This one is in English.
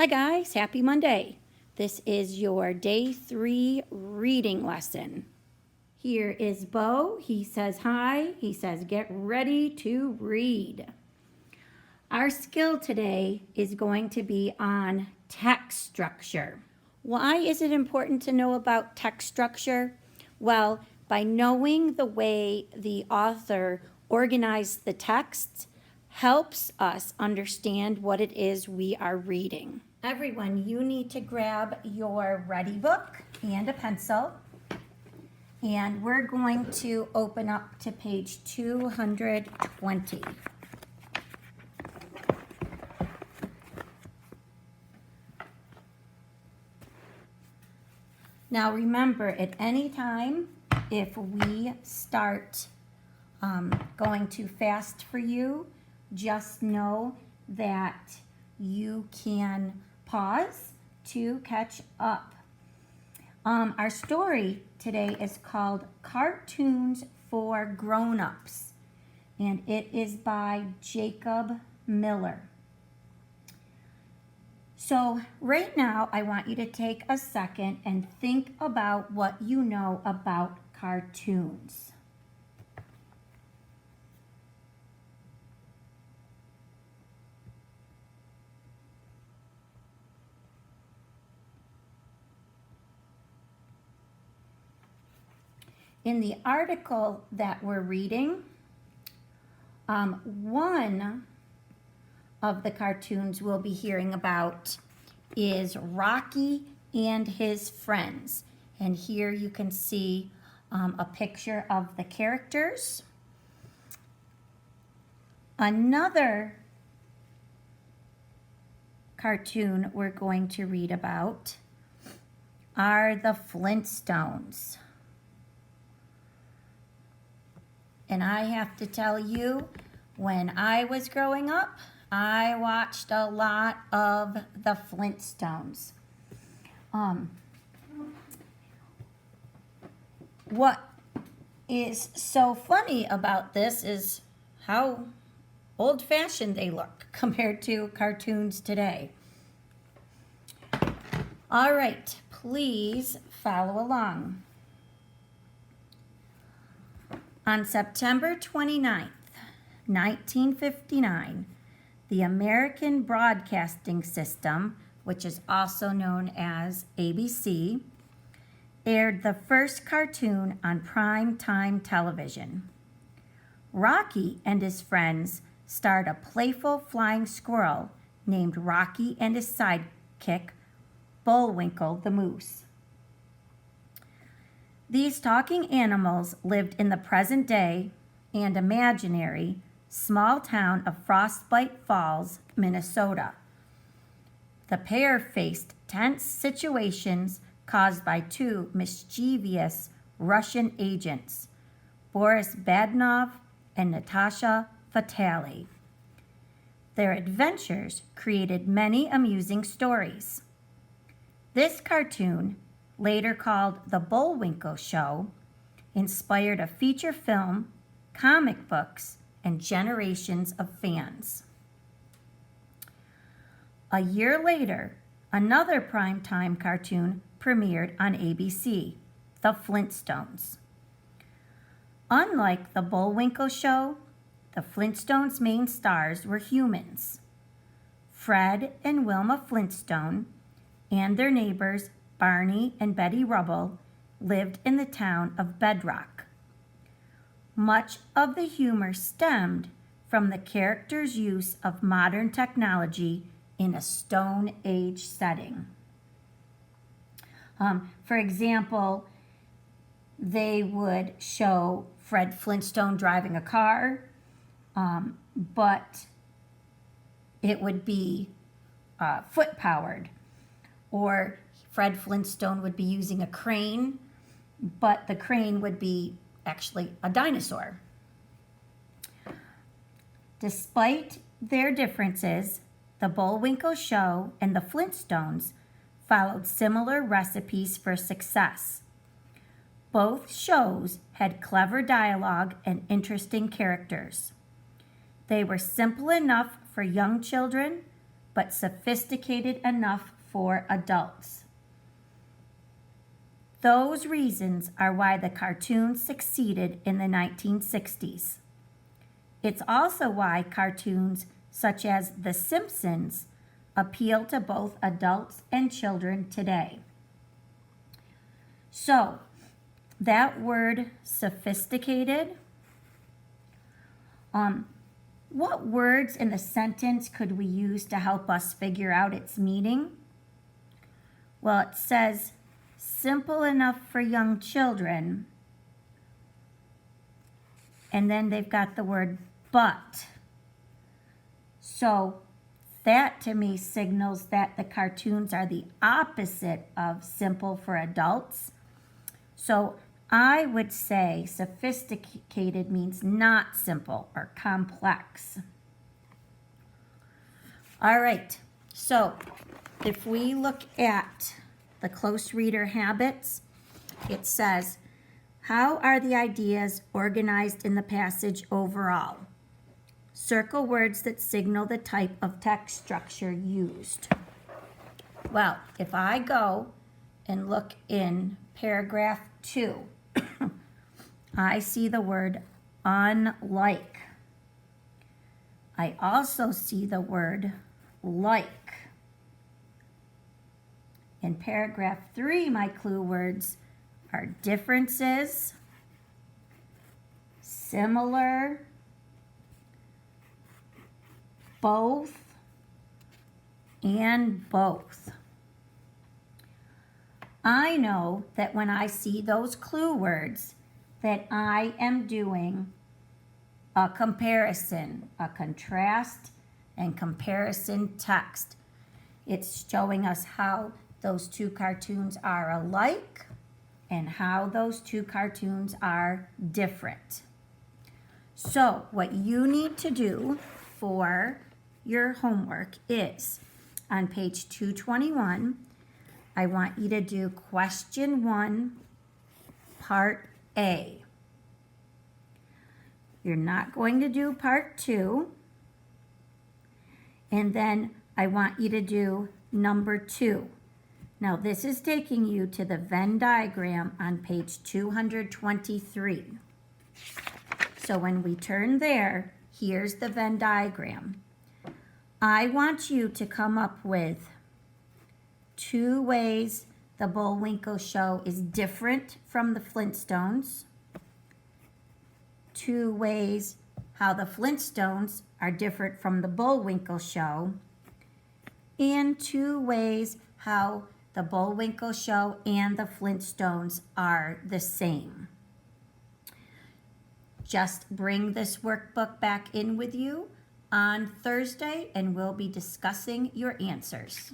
Hi guys, happy Monday. This is your day 3 reading lesson. Here is Bo. He says hi. He says get ready to read. Our skill today is going to be on text structure. Why is it important to know about text structure? Well, by knowing the way the author organized the text helps us understand what it is we are reading. Everyone, you need to grab your ready book and a pencil, and we're going to open up to page 220. Now remember, at any time, if we start going too fast for you, just know that you can pause to catch up. Our story today is called Cartoons for Grown-Ups, and it is by Jacob Miller. So right now, I want you to take a second and think about what you know about cartoons. In the article that we're reading, one of the cartoons we'll be hearing about is Rocky and His Friends. And here you can see a picture of the characters. Another cartoon we're going to read about are the Flintstones. And I have to tell you, when I was growing up, I watched a lot of the Flintstones. What is so funny about this is how old-fashioned they look compared to cartoons today. All right, please follow along. On September 29th, 1959, the American Broadcasting System, which is also known as ABC, aired the first cartoon on prime time television. Rocky and his friends starred a playful flying squirrel named Rocky and his sidekick, Bullwinkle the Moose. These talking animals lived in the present day and imaginary small town of Frostbite Falls, Minnesota. The pair faced tense situations caused by two mischievous Russian agents, Boris Badenov and Natasha Fatale. Their adventures created many amusing stories. This cartoon, later called The Bullwinkle Show, inspired a feature film, comic books, and generations of fans. A year later, another primetime cartoon premiered on ABC, The Flintstones. Unlike The Bullwinkle Show, the Flintstones' main stars were humans. Fred and Wilma Flintstone and their neighbors Barney and Betty Rubble lived in the town of Bedrock. Much of the humor stemmed from the characters' use of modern technology in a Stone Age setting. For example, they would show Fred Flintstone driving a car, but it would be foot-powered. Or Fred Flintstone would be using a crane, but the crane would be actually a dinosaur. Despite their differences, the Bullwinkle Show and the Flintstones followed similar recipes for success. Both shows had clever dialogue and interesting characters. They were simple enough for young children, but sophisticated enough for adults. Those reasons are why the cartoons succeeded in the 1960s. It's also why cartoons such as The Simpsons appeal to both adults and children today. So, that word sophisticated, what words in the sentence could we use to help us figure out its meaning? Well, it says simple enough for young children, and then they've got the word but. So that to me signals that the cartoons are the opposite of simple for adults. So I would say sophisticated means not simple or complex. All right, so if we look at the close reader habits, it says, how are the ideas organized in the passage overall? Circle words that signal the type of text structure used. Well, if I go and look in paragraph 2, I see the word unlike. I also see the word like. In paragraph 3, my clue words are differences, similar, both, and both. I know that when I see those clue words that I am doing a comparison, a contrast and comparison text. It's showing us how those two cartoons are alike and how those two cartoons are different. So what you need to do for your homework is on page 221, I want you to do question 1, part A. You're not going to do part 2. And then I want you to do number 2. Now this is taking you to the Venn diagram on page 223. So when we turn there, here's the Venn diagram. I want you to come up with 2 ways the Bullwinkle Show is different from the Flintstones, 2 ways how the Flintstones are different from the Bullwinkle Show, and 2 ways how the Bullwinkle Show and the Flintstones are the same. Just bring this workbook back in with you on Thursday and we'll be discussing your answers.